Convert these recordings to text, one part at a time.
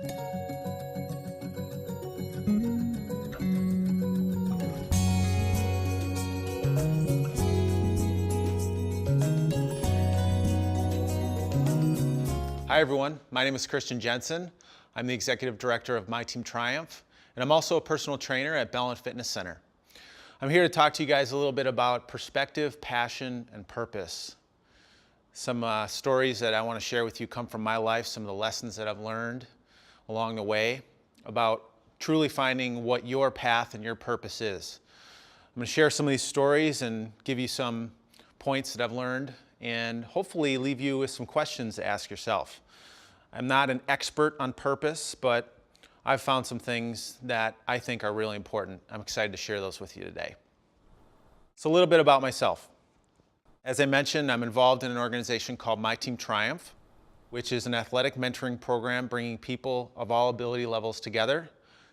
Hi everyone, my name is Christian Jensen. I'm the Executive Director of My Team Triumph, and I'm also a personal trainer at Bellin Fitness Center. I'm here to talk to you guys a little bit about perspective, passion, and purpose. Some stories that I want to share with you come from my life, some of the lessons that I've learned along the way about truly finding what your path and your purpose is. I'm going to share some of these stories and give you some points that I've learned and hopefully leave you with some questions to ask yourself. I'm not an expert on purpose, but I've found some things that I think are really important. I'm excited to share those with you today. So a little bit about myself. As I mentioned, I'm involved in an organization called My Team Triumph, which is an athletic mentoring program bringing people of all ability levels together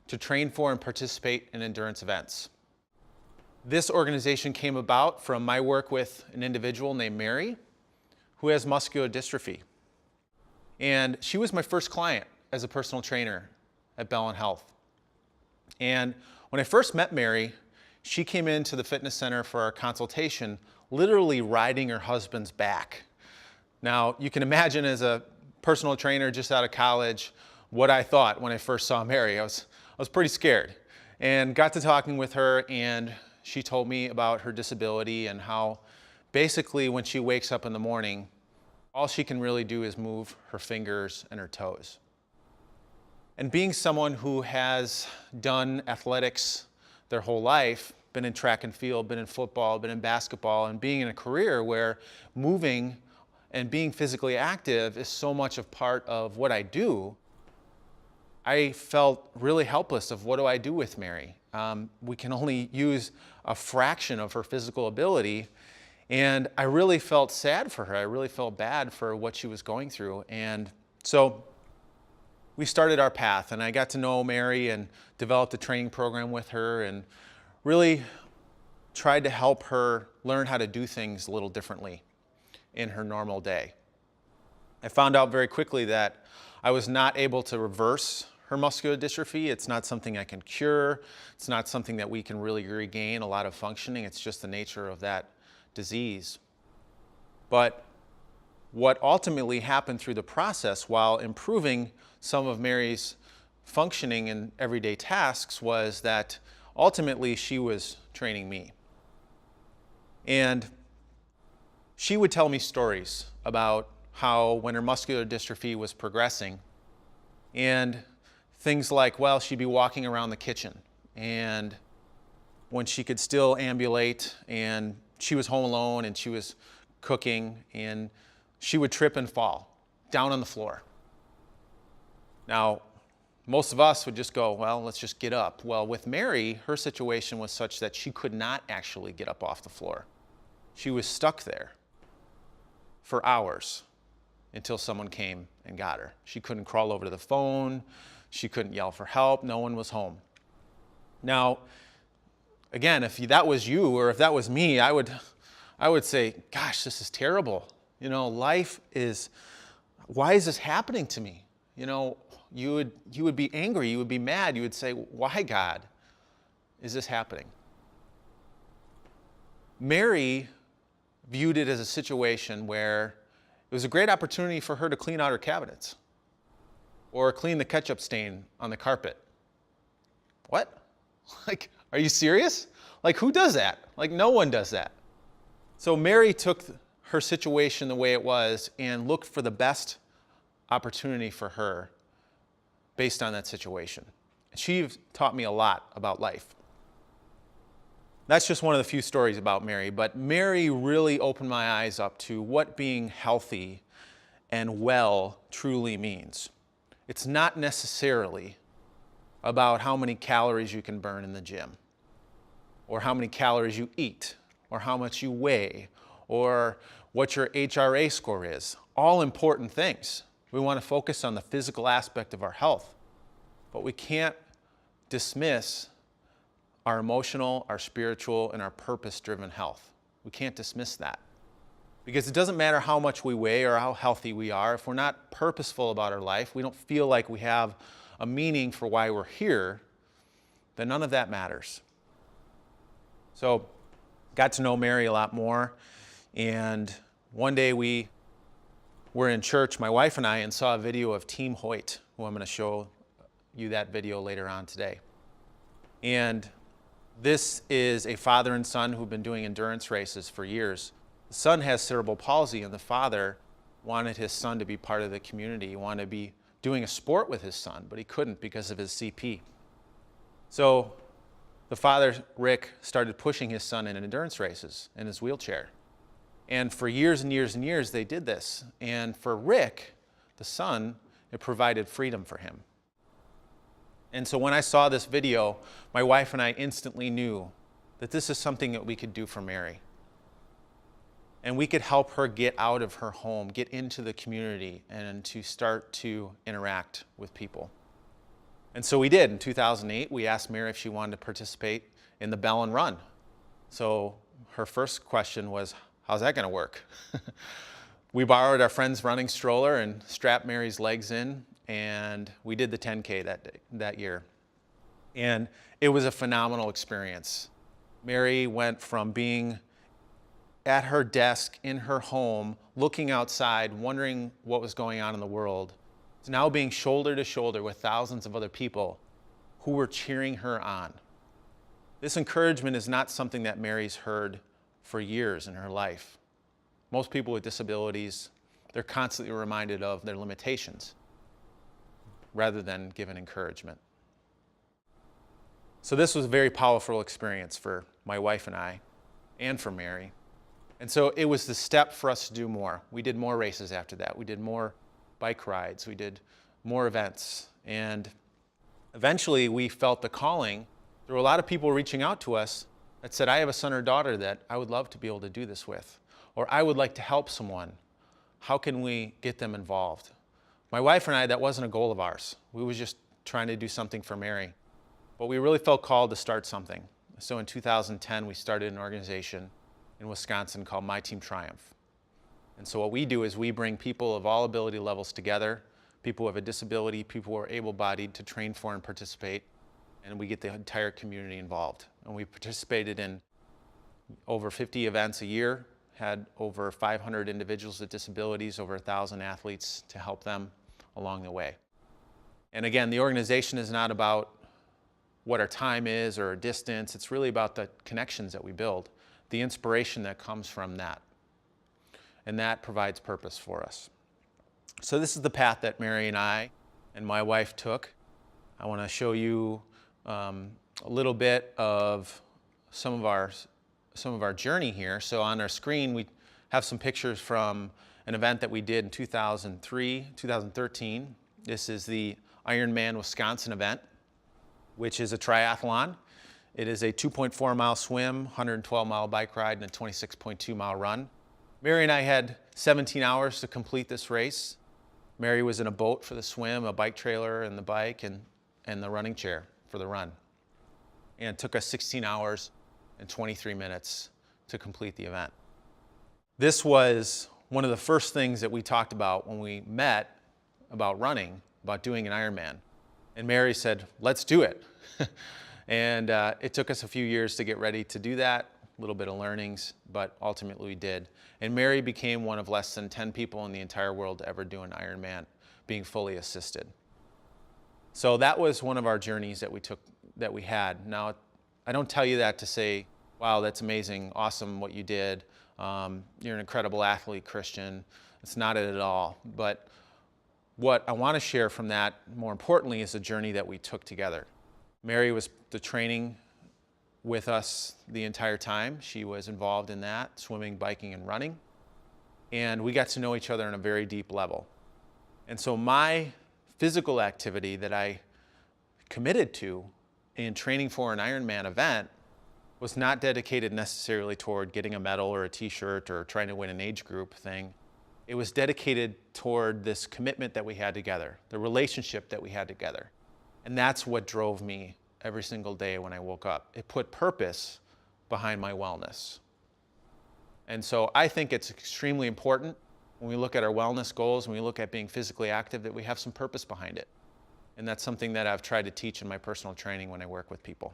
to train for and participate in endurance events. This organization came about from my work with an individual named Mary, who has muscular dystrophy. And she was my first client as a personal trainer at Bellin Health. And when I first met Mary, she came into the fitness center for our consultation, literally riding her husband's back. Now, you can imagine as a personal trainer just out of college, what I thought when I first saw Mary. I was pretty scared and got to talking with her, and she told me about her disability and how basically when she wakes up in the morning, all she can really do is move her fingers and her toes. And being someone who has done athletics their whole life, been in track and field, been in football, been in basketball, and being in a career where moving and being physically active is so much of part of what I do, I felt really helpless of what do I do with Mary. We can only use a fraction of her physical ability, and I really felt sad for her. I really felt bad for what she was going through. And so we started our path, and I got to know Mary and developed a training program with her and really tried to help her learn how to do things a little differently in her normal day. I found out very quickly that I was not able to reverse her muscular dystrophy. It's not something I can cure. It's not something that we can really regain a lot of functioning. It's just the nature of that disease. But what ultimately happened through the process while improving some of Mary's functioning in everyday tasks was that ultimately she was training me. And she would tell me stories about how when her muscular dystrophy was progressing, and things like, well, she'd be walking around the kitchen, and when she could still ambulate, and she was home alone and she was cooking, and she would trip and fall down on the floor. Now, most of us would just go, well, let's just get up. Well, with Mary, her situation was such that she could not actually get up off the floor. She was stuck there for hours until someone came and got her. She couldn't crawl over to the phone. She couldn't yell for help. No one was home. Now, again, if that was you or if that was me, I would say, gosh, this is terrible. You know, why is this happening to me? You know, you would be angry, you would be mad, you would say, why, God, is this happening? Mary viewed it as a situation where it was a great opportunity for her to clean out her cabinets or clean the ketchup stain on the carpet. What? Like, are you serious? Like, who does that? Like, no one does that. So Mary took her situation the way it was and looked for the best opportunity for her based on that situation. She taught me a lot about life. That's just one of the few stories about Mary, but Mary really opened my eyes up to what being healthy and well truly means. It's not necessarily about how many calories you can burn in the gym, or how many calories you eat, or how much you weigh, or what your HRA score is. All important things. We want to focus on the physical aspect of our health, but we can't dismiss our emotional, our spiritual, and our purpose-driven health. We can't dismiss that. Because it doesn't matter how much we weigh or how healthy we are. If we're not purposeful about our life, we don't feel like we have a meaning for why we're here, then none of that matters. So, got to know Mary a lot more, and one day we were in church, my wife and I, and saw a video of Team Hoyt, who I'm going to show you that video later on today. And this is a father and son who've been doing endurance races for years. The son has cerebral palsy, and the father wanted his son to be part of the community. He wanted to be doing a sport with his son, but he couldn't because of his CP. So the father, Rick, started pushing his son in endurance races in his wheelchair. And for years and years and years, they did this. And for Rick, the son, it provided freedom for him. And so when I saw this video, my wife and I instantly knew that this is something that we could do for Mary. And we could help her get out of her home, get into the community, and to start to interact with people. And so we did. In 2008, we asked Mary if she wanted to participate in the Bellin Run. So her first question was, how's that going to work? We borrowed our friend's running stroller and strapped Mary's legs in, and we did the 10K that year. And it was a phenomenal experience. Mary went from being at her desk in her home, looking outside, wondering what was going on in the world, to now being shoulder to shoulder with thousands of other people who were cheering her on. This encouragement is not something that Mary's heard for years in her life. Most people with disabilities, they're constantly reminded of their limitations rather than given encouragement. So this was a very powerful experience for my wife and I, and for Mary. And so it was the step for us to do more. We did more races after that. We did more bike rides. We did more events. And eventually we felt the calling. There were a lot of people reaching out to us that said, I have a son or daughter that I would love to be able to do this with. Or I would like to help someone. How can we get them involved? My wife and I, that wasn't a goal of ours. We were just trying to do something for Mary. But we really felt called to start something. So in 2010, we started an organization in Wisconsin called My Team Triumph. And so what we do is we bring people of all ability levels together, people who have a disability, people who are able-bodied, to train for and participate, and we get the entire community involved. And we participated in over 50 events a year, had over 500 individuals with disabilities, over 1,000 athletes to help them along the way. And again, the organization is not about what our time is or our distance. It's really about the connections that we build, the inspiration that comes from that. And that provides purpose for us. So this is the path that Mary and I and my wife took. I want to show you a little bit of some of our journey here. So on our screen, we have some pictures from an event that we did in 2013. This is the Ironman Wisconsin event, which is a triathlon. It is a 2.4 mile swim, 112 mile bike ride, and a 26.2 mile run. Mary and I had 17 hours to complete this race. Mary was in a boat for the swim, a bike trailer and the bike, and the running chair for the run. And it took us 16 hours and 23 minutes to complete the event. This was one of the first things that we talked about when we met about running, about doing an Ironman. And Mary said, let's do it. And it took us a few years to get ready to do that, a little bit of learnings, but ultimately we did. And Mary became one of less than 10 people in the entire world to ever do an Ironman, being fully assisted. So that was one of our journeys that we had. Now, I don't tell you that to say, wow, that's amazing, awesome what you did. You're an incredible athlete, Christian. It's not it at all. But what I want to share from that, more importantly, is the journey that we took together. Mary was the training with us the entire time. She was involved in that, swimming, biking, and running. And we got to know each other on a very deep level. And so my physical activity that I committed to in training for an Ironman event was not dedicated necessarily toward getting a medal or a t-shirt or trying to win an age group thing. It was dedicated toward this commitment that we had together, the relationship that we had together. And that's what drove me every single day when I woke up. It put purpose behind my wellness. And so I think it's extremely important when we look at our wellness goals, when we look at being physically active, that we have some purpose behind it. And that's something that I've tried to teach in my personal training when I work with people.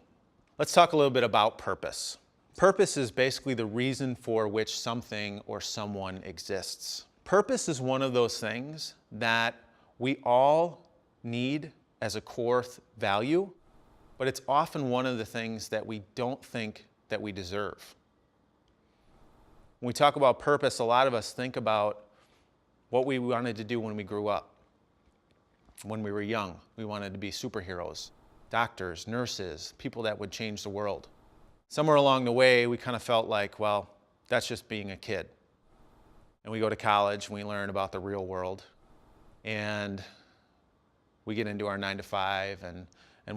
Let's talk a little bit about purpose. Purpose is basically the reason for which something or someone exists. Purpose is one of those things that we all need as a core value, but it's often one of the things that we don't think that we deserve. When we talk about purpose, a lot of us think about what we wanted to do when we grew up. When we were young, we wanted to be superheroes, doctors, nurses, people that would change the world. Somewhere along the way, we kind of felt like, well, that's just being a kid. And we go to college and we learn about the real world. And we get into our 9 to 5, and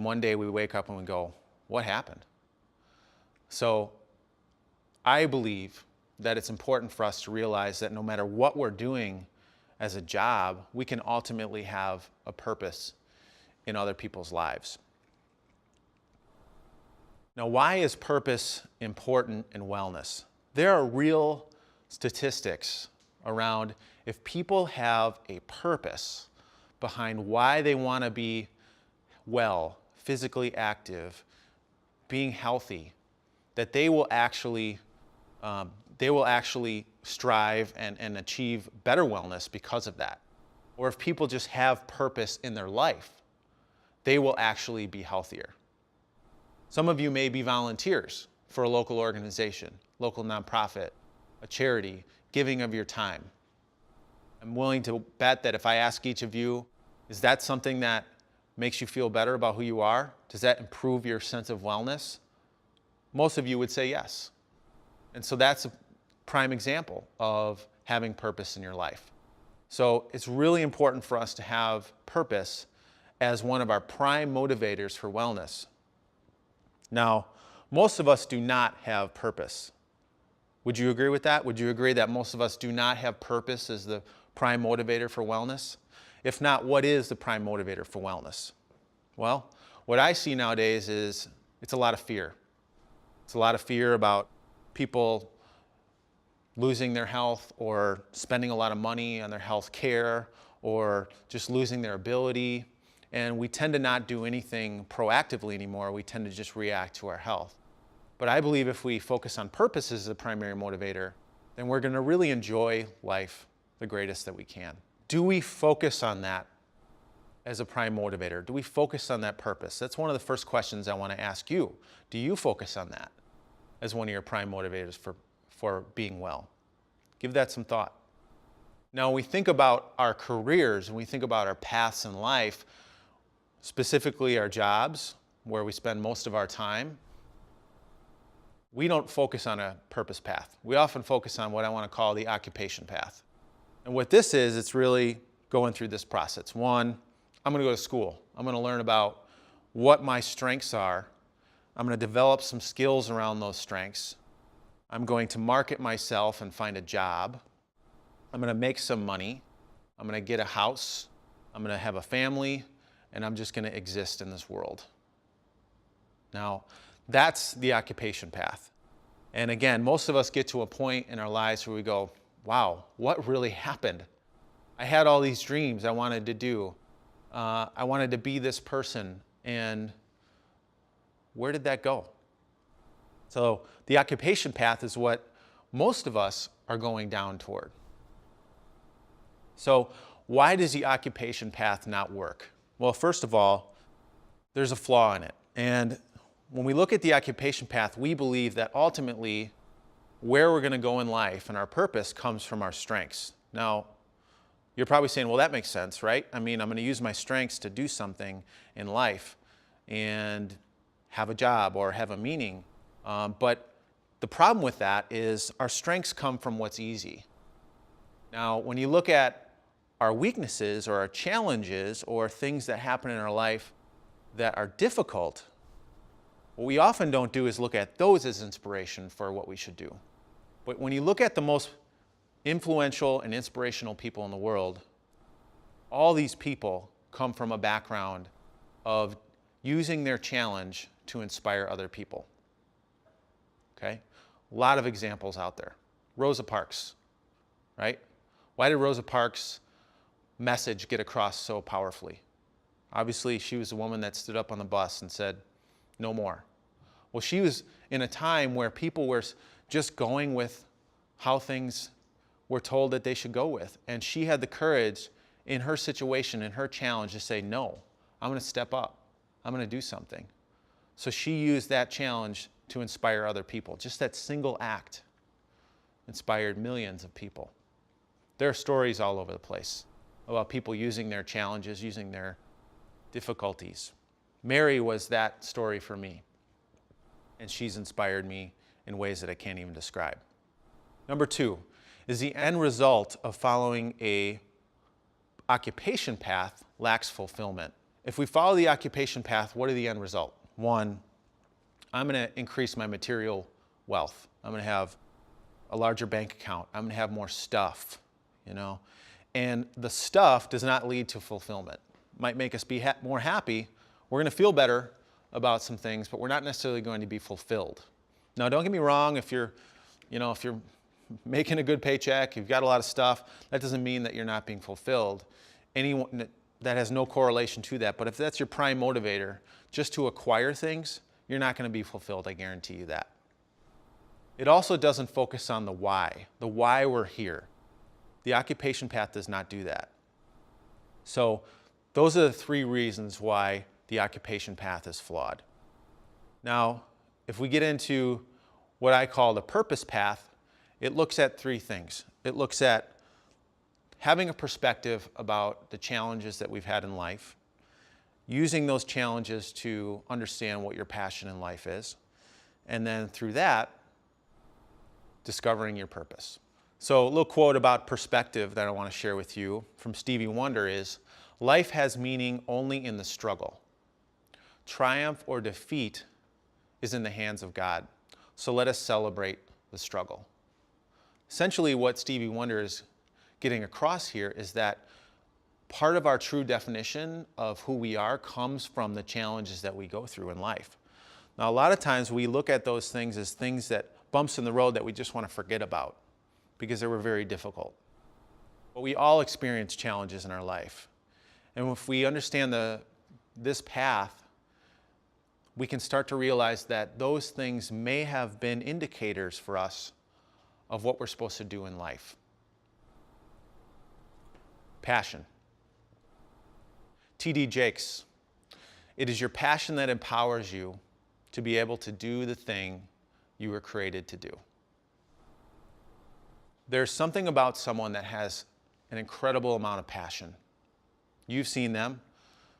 one day we wake up and we go, what happened? So I believe that it's important for us to realize that no matter what we're doing as a job, we can ultimately have a purpose in other people's lives. Now, why is purpose important in wellness? There are real statistics around if people have a purpose behind why they want to be well, physically active, being healthy, that they will actually strive and achieve better wellness because of that. Or if people just have purpose in their life, they will actually be healthier. Some of you may be volunteers for a local organization, local nonprofit, a charity, giving of your time. I'm willing to bet that if I ask each of you, is that something that makes you feel better about who you are? Does that improve your sense of wellness? Most of you would say yes. And so that's a prime example of having purpose in your life. So it's really important for us to have purpose as one of our prime motivators for wellness. Now, most of us do not have purpose. Would you agree with that? Would you agree that most of us do not have purpose as the prime motivator for wellness? If not, what is the prime motivator for wellness? Well, what I see nowadays is it's a lot of fear. It's a lot of fear about people losing their health or spending a lot of money on their health care or just losing their ability. And we tend to not do anything proactively anymore. We tend to just react to our health. But I believe if we focus on purpose as the primary motivator, then we're going to really enjoy life the greatest that we can. Do we focus on that as a prime motivator? Do we focus on that purpose? That's one of the first questions I want to ask you. Do you focus on that as one of your prime motivators for being well? Give that some thought. Now, when we think about our careers and we think about our paths in life, specifically our jobs, where we spend most of our time, we don't focus on a purpose path. We often focus on what I want to call the occupation path. And what this is, it's really going through this process. One, I'm going to go to school. I'm going to learn about what my strengths are. I'm going to develop some skills around those strengths. I'm going to market myself and find a job. I'm going to make some money. I'm going to get a house. I'm going to have a family. And I'm just going to exist in this world. Now, that's the occupation path. And again, most of us get to a point in our lives where we go, wow, what really happened? I had all these dreams I wanted to do. I wanted to be this person. And where did that go? So the occupation path is what most of us are going down toward. So why does the occupation path not work? Well, first of all, there's a flaw in it. And when we look at the occupation path, we believe that ultimately where we're going to go in life and our purpose comes from our strengths. Now, you're probably saying, well, that makes sense, right? I mean, I'm going to use my strengths to do something in life and have a job or have a meaning. But the problem with that is our strengths come from what's easy. Now, when you look at our weaknesses or our challenges or things that happen in our life that are difficult, what we often don't do is look at those as inspiration for what we should do. But when you look at the most influential and inspirational people in the world, all these people come from a background of using their challenge to inspire other people. Okay? A lot of examples out there. Rosa Parks, right? Why did Rosa Parks' message get across so powerfully? Obviously, she was the woman that stood up on the bus and said, no more. Well, she was in a time where people were just going with how things were told that they should go with. And she had the courage in her situation, in her challenge, to say, no, I'm going to step up. I'm going to do something. So she used that challenge to inspire other people. Just that single act inspired millions of people. There are stories all over the place about people using their challenges, using their difficulties. Mary was that story for me, and she's inspired me in ways that I can't even describe. Number 2 is the end result of following a occupation path lacks fulfillment. If we follow the occupation path, what are the end result? 1, I'm going to increase my material wealth. I'm going to have a larger bank account. I'm going to have more stuff, And the stuff does not lead to fulfillment. It might make us be more happy. We're going to feel better about some things, but we're not necessarily going to be fulfilled. Now, don't get me wrong. If you're making a good paycheck, you've got a lot of stuff, that doesn't mean that you're not being fulfilled. That has no correlation to that. But if that's your prime motivator, just to acquire things, you're not going to be fulfilled, I guarantee you that. It also doesn't focus on the why we're here. The occupation path does not do that. So those are the 3 reasons why the occupation path is flawed. Now, if we get into what I call the purpose path, it looks at 3 things. It looks at having a perspective about the challenges that we've had in life, using those challenges to understand what your passion in life is, and then through that, discovering your purpose. So a little quote about perspective that I want to share with you from Stevie Wonder is, life has meaning only in the struggle. Triumph or defeat is in the hands of God. So let us celebrate the struggle. Essentially, what Stevie Wonder is getting across here is that part of our true definition of who we are comes from the challenges that we go through in life. Now, a lot of times we look at those things as things that bumps in the road that we just want to forget about because they were very difficult. But we all experience challenges in our life. And if we understand this path, we can start to realize that those things may have been indicators for us of what we're supposed to do in life. Passion. T.D. Jakes, it is your passion that empowers you to be able to do the thing you were created to do. There's something about someone that has an incredible amount of passion. You've seen them.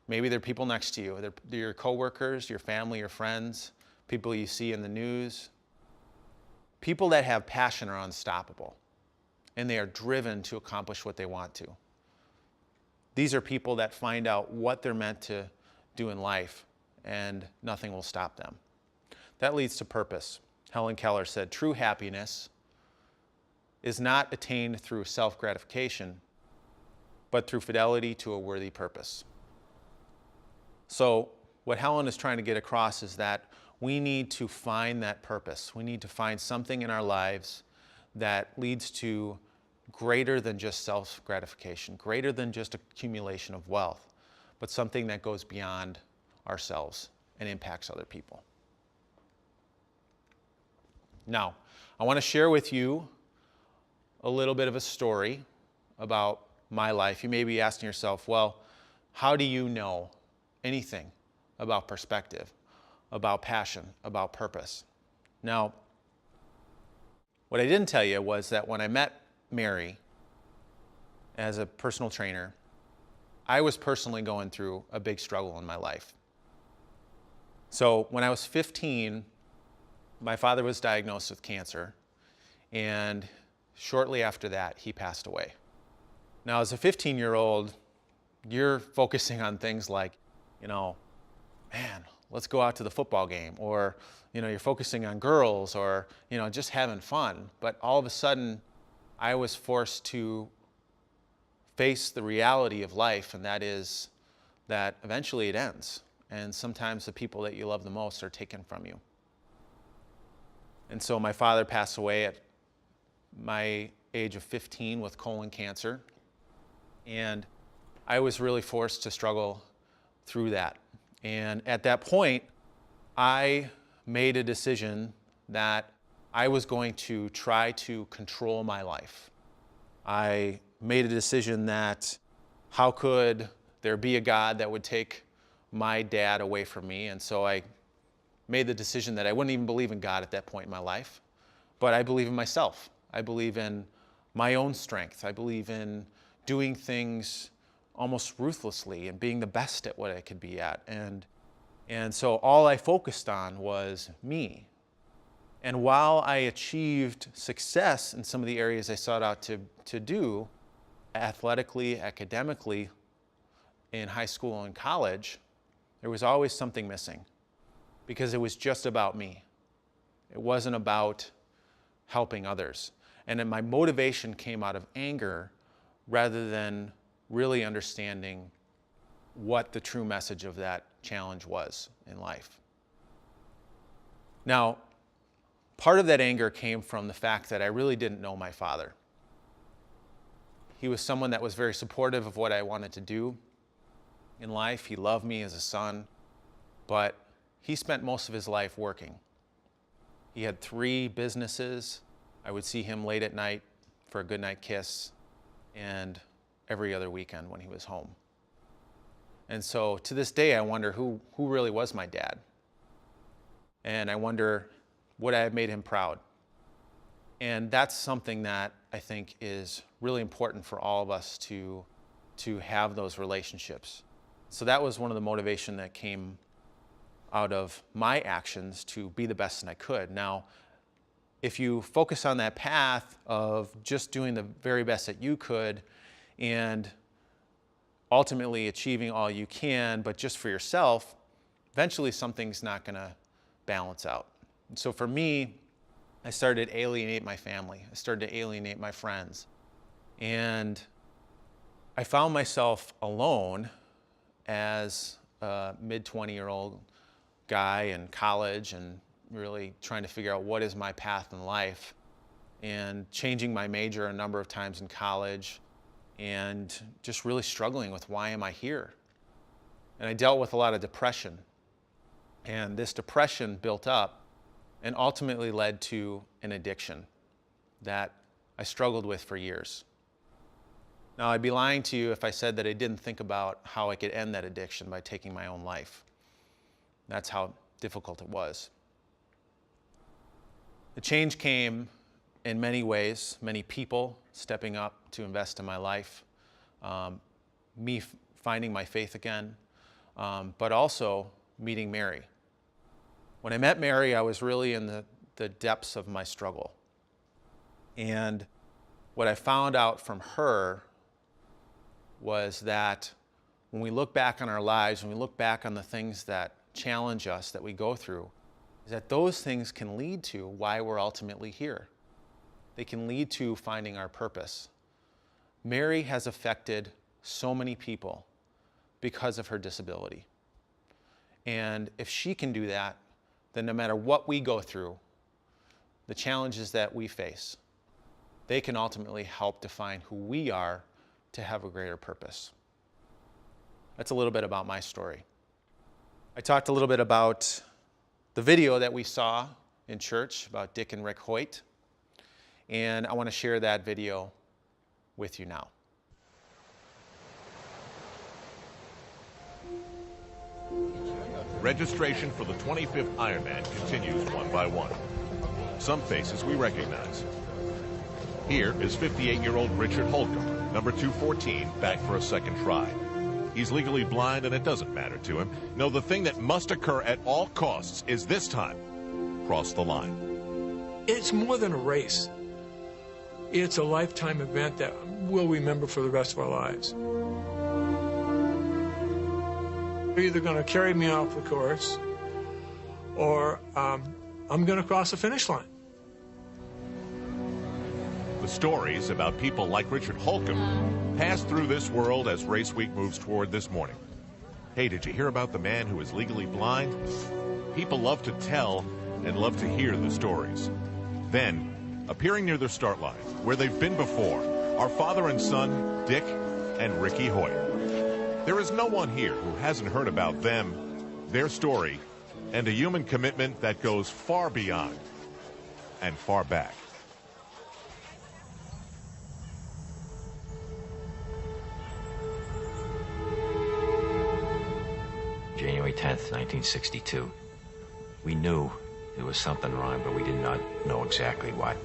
Maybe they're people next to you. They're your coworkers, your family, your friends, people you see in the news. People that have passion are unstoppable, and they are driven to accomplish what they want to. These are people that find out what they're meant to do in life, and nothing will stop them. That leads to purpose. Helen Keller said, true happiness is not attained through self-gratification, but through fidelity to a worthy purpose. So what Helen is trying to get across is that we need to find that purpose. We need to find something in our lives that leads to greater than just self-gratification, greater than just accumulation of wealth, but something that goes beyond ourselves and impacts other people. Now, I want to share with you a little bit of a story about my life. You may be asking yourself, well, how do you know anything about perspective, about passion, about purpose? Now, what I didn't tell you was that when I met Mary as a personal trainer, I was personally going through a big struggle in my life. So when I was 15, my father was diagnosed with cancer, and shortly after that, he passed away. Now, as a 15-year-old, you're focusing on things like, man, let's go out to the football game, or, you're focusing on girls, or, just having fun. But all of a sudden, I was forced to face the reality of life, and that is that eventually it ends. And sometimes the people that you love the most are taken from you. And so my father passed away at my age of 15 with colon cancer. And I was really forced to struggle through that. And at that point, I made a decision that I was going to try to control my life. I made a decision that how could there be a God that would take my dad away from me? And so I made the decision that I wouldn't even believe in God at that point in my life, but I believe in myself. I believe in my own strength. I believe in doing things almost ruthlessly and being the best at what I could be at. And so all I focused on was me. And while I achieved success in some of the areas I sought out to do, athletically, academically, in high school and college, there was always something missing because it was just about me. It wasn't about helping others. And then my motivation came out of anger rather than really understanding what the true message of that challenge was in life. Now, part of that anger came from the fact that I really didn't know my father. He was someone that was very supportive of what I wanted to do in life. He loved me as a son, but he spent most of his life working. He had 3 businesses. I would see him late at night for a goodnight kiss and every other weekend when he was home. And so to this day, I wonder who really was my dad. And I wonder, would I have made him proud? And that's something that I think is really important for all of us to have those relationships. So that was one of the motivation that came out of my actions to be the best that I could. Now, if you focus on that path of just doing the very best that you could and ultimately achieving all you can, but just for yourself, eventually something's not going to balance out. And so for me, I started to alienate my family. I started to alienate my friends. And I found myself alone as a mid-20-year-old guy in college and really trying to figure out what is my path in life and changing my major a number of times in college and just really struggling with why am I here? And I dealt with a lot of depression. And this depression built up and ultimately led to an addiction that I struggled with for years. Now, I'd be lying to you if I said that I didn't think about how I could end that addiction by taking my own life. That's how difficult it was. The change came in many ways, many people stepping up to invest in my life, me finding my faith again, but also meeting Mary. When I met Mary, I was really in the depths of my struggle. And what I found out from her was that when we look back on our lives, when we look back on the things that challenge us, that we go through, is that those things can lead to why we're ultimately here. They can lead to finding our purpose. Mary has affected so many people because of her disability. And if she can do that, then no matter what we go through, the challenges that we face, they can ultimately help define who we are to have a greater purpose. That's a little bit about my story. I talked a little bit about the video that we saw in church about Dick and Rick Hoyt, and I want to share that video with you now. Registration for the 25th Ironman continues one by one. Some faces we recognize. Here is 58-year-old Richard Holcomb, number 214, back for a second try. He's legally blind and it doesn't matter to him. No, the thing that must occur at all costs is this time, cross the line. It's more than a race. It's a lifetime event that we'll remember for the rest of our lives. They're either going to carry me off the course or I'm going to cross the finish line. The stories about people like Richard Holcomb pass through this world as Race Week moves toward this morning. Hey, did you hear about the man who is legally blind? People love to tell and love to hear the stories. Then, appearing near the start line, where they've been before, are father and son, Dick and Ricky Hoyt. There is no one here who hasn't heard about them, their story, and a human commitment that goes far beyond and far back. January 10th, 1962. We knew there was something wrong, but we did not know exactly what.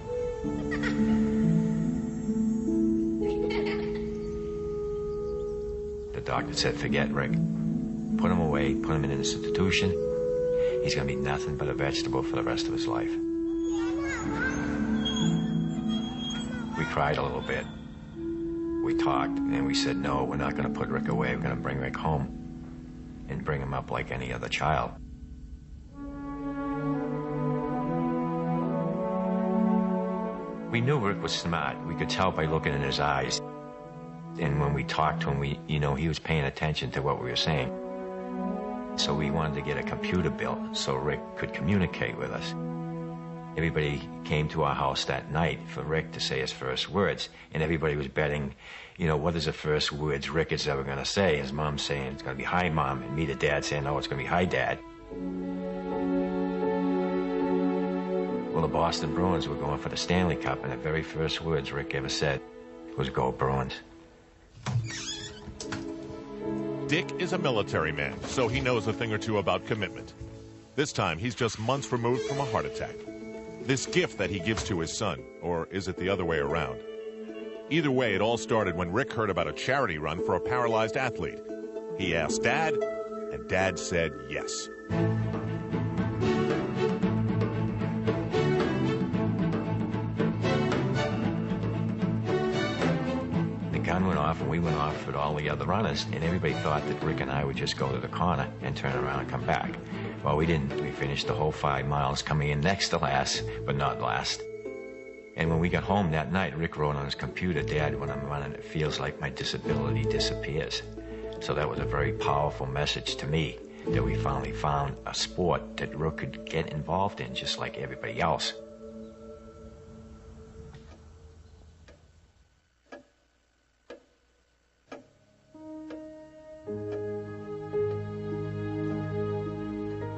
The doctor said, forget Rick. Put him away, put him in an institution. He's going to be nothing but a vegetable for the rest of his life. We cried a little bit. We talked, and we said, no, we're not going to put Rick away. We're going to bring Rick home and bring him up like any other child. We knew Rick was smart. We could tell by looking in his eyes. And when we talked to him, he was paying attention to what we were saying. So we wanted to get a computer built so Rick could communicate with us. Everybody came to our house that night for Rick to say his first words, and everybody was betting, what is the first words Rick is ever going to say? His mom saying, it's going to be, hi, Mom, and me, the dad, saying, no, it's going to be, hi, Dad. Well, the Boston Bruins were going for the Stanley Cup, and the very first words Rick ever said was, go Bruins. Dick is a military man, so he knows a thing or two about commitment. This time, he's just months removed from a heart attack. This gift that he gives to his son, or is it the other way around? Either way, it all started when Rick heard about a charity run for a paralyzed athlete. He asked Dad, and Dad said yes. The gun went off, and we went off with all the other runners, and everybody thought that Rick and I would just go to the corner and turn around and come back. Well, we didn't. We finished the whole 5 miles, coming in next to last, but not last. And when we got home that night, Rick wrote on his computer, Dad, when I'm running, it feels like my disability disappears. So that was a very powerful message to me, that we finally found a sport that Rick could get involved in, just like everybody else.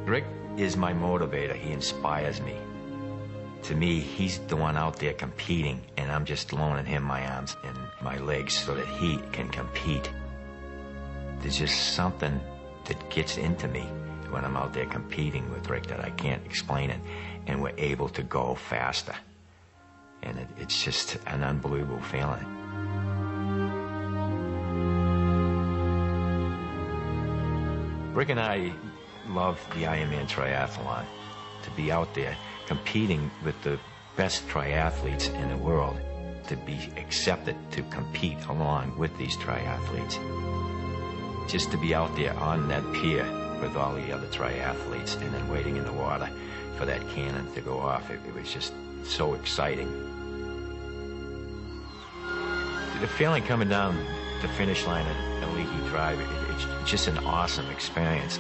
Rick is my motivator. He inspires me. To me, he's the one out there competing, and I'm just loaning him my arms and my legs so that he can compete. There's just something that gets into me when I'm out there competing with Rick that I can't explain it, and we're able to go faster. And it's just an unbelievable feeling. Rick and I love the Ironman triathlon, to be out there competing with the best triathletes in the world, to be accepted to compete along with these triathletes. Just to be out there on that pier with all the other triathletes and then waiting in the water for that cannon to go off, it was just so exciting. The feeling coming down the finish line at Leahy Drive, it's just an awesome experience.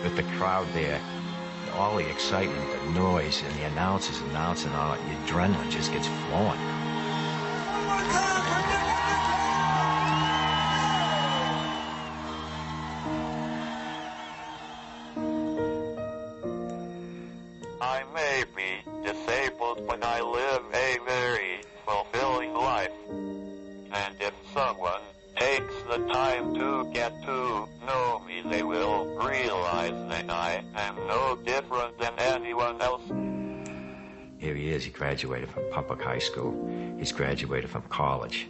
With the crowd there, all the excitement, the noise, and the announcers announcing, all your adrenaline just gets flowing. I may be disabled, but I live a very fulfilling life. And if someone takes the time to get to know me, they will realize that I am no different than anyone else. Here he is. He graduated from public high school. He's graduated from college.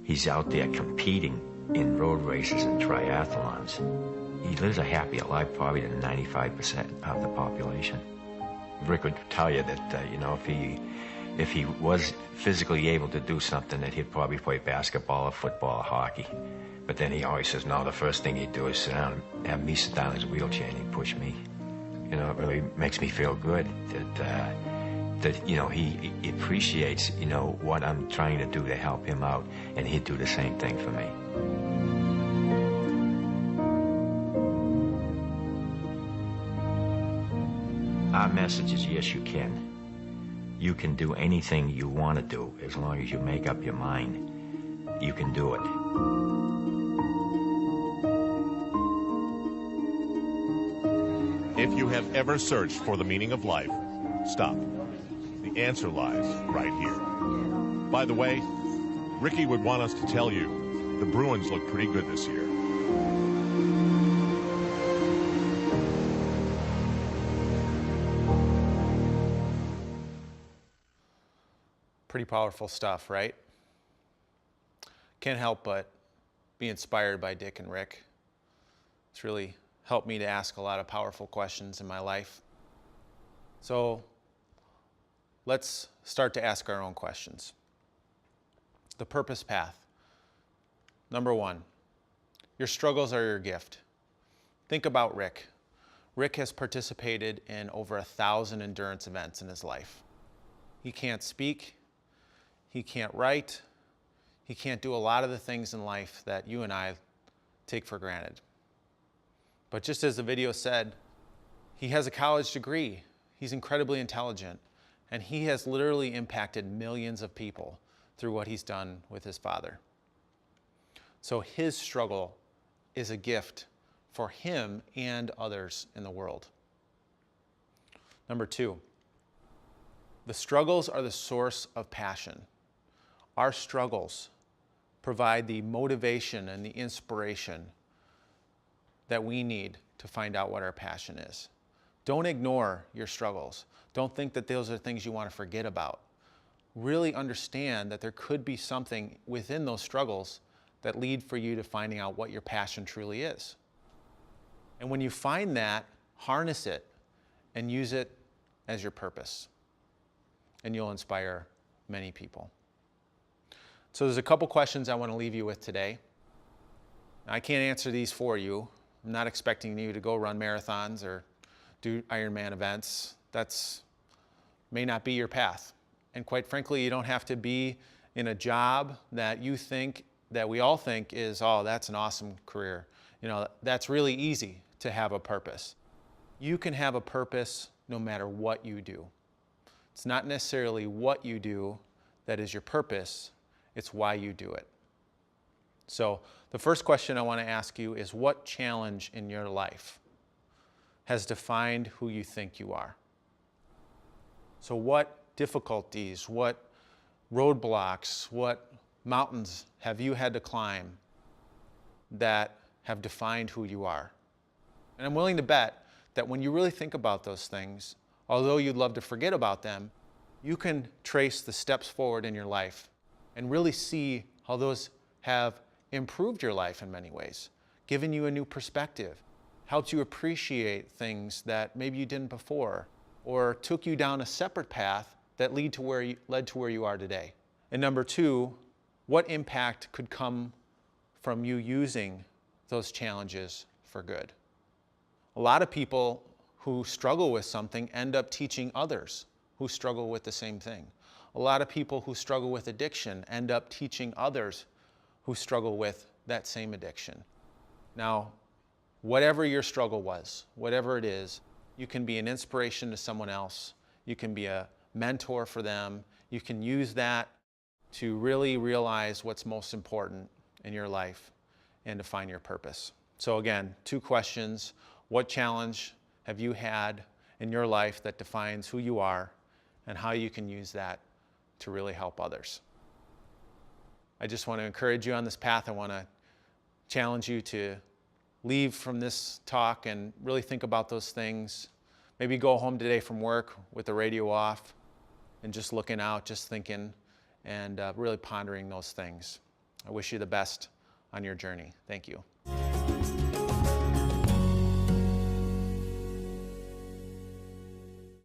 He's out there competing in road races and triathlons. He lives a happier life probably than 95% of the population. Rick would tell you that, if he was physically able to do something, that he'd probably play basketball or football or hockey. But then he always says, no, the first thing he'd do is sit down and have me sit down in his wheelchair and he'd push me. It really makes me feel good that he appreciates, what I'm trying to do to help him out, and he'd do the same thing for me. Our message is, yes, you can. You can do anything you want to do as long as you make up your mind. You can do it. If you have ever searched for the meaning of life, stop. The answer lies right here. By the way, Ricky would want us to tell you the Bruins look pretty good this year. Pretty powerful stuff, right? Can't help but be inspired by Dick and Rick. It's really helped me to ask a lot of powerful questions in my life. So let's start to ask our own questions. The purpose path. Number one, your struggles are your gift. Think about Rick. Rick has participated in over 1,000 endurance events in his life. He can't speak, he can't write, he can't do a lot of the things in life that you and I take for granted. But just as the video said, he has a college degree, he's incredibly intelligent, and he has literally impacted millions of people through what he's done with his father. So his struggle is a gift for him and others in the world. Number two, the struggles are the source of passion. Our struggles provide the motivation and the inspiration that we need to find out what our passion is. Don't ignore your struggles. Don't think that those are things you want to forget about. Really understand that there could be something within those struggles that lead for you to finding out what your passion truly is. And when you find that, harness it and use it as your purpose. And you'll inspire many people. So there's a couple questions I want to leave you with today. I can't answer these for you. I'm not expecting you to go run marathons or do Ironman events. That's may not be your path. And quite frankly, you don't have to be in a job that you think, that we all think is, oh, that's an awesome career. You know, that's really easy to have a purpose. You can have a purpose no matter what you do. It's not necessarily what you do that is your purpose, it's why you do it. So the first question I want to ask you is, what challenge in your life has defined who you think you are? So what difficulties, what roadblocks, what mountains have you had to climb that have defined who you are? And I'm willing to bet that when you really think about those things, although you'd love to forget about them, you can trace the steps forward in your life and really see how those have improved your life in many ways, given you a new perspective, helped you appreciate things that maybe you didn't before, or took you down a separate path that led to where you are today. And number two, what impact could come from you using those challenges for good? A lot of people who struggle with something end up teaching others who struggle with the same thing. A lot of people who struggle with addiction end up teaching others who struggle with that same addiction. Now, whatever your struggle was, whatever it is, you can be an inspiration to someone else. You can be a mentor for them. You can use that to really realize what's most important in your life and to find your purpose. So again, two questions. What challenge have you had in your life that defines who you are, and how you can use that to really help others? I just want to encourage you on this path. I want to challenge you to leave from this talk and really think about those things. Maybe go home today from work with the radio off and just looking out, just thinking, and really pondering those things. I wish you the best on your journey. Thank you.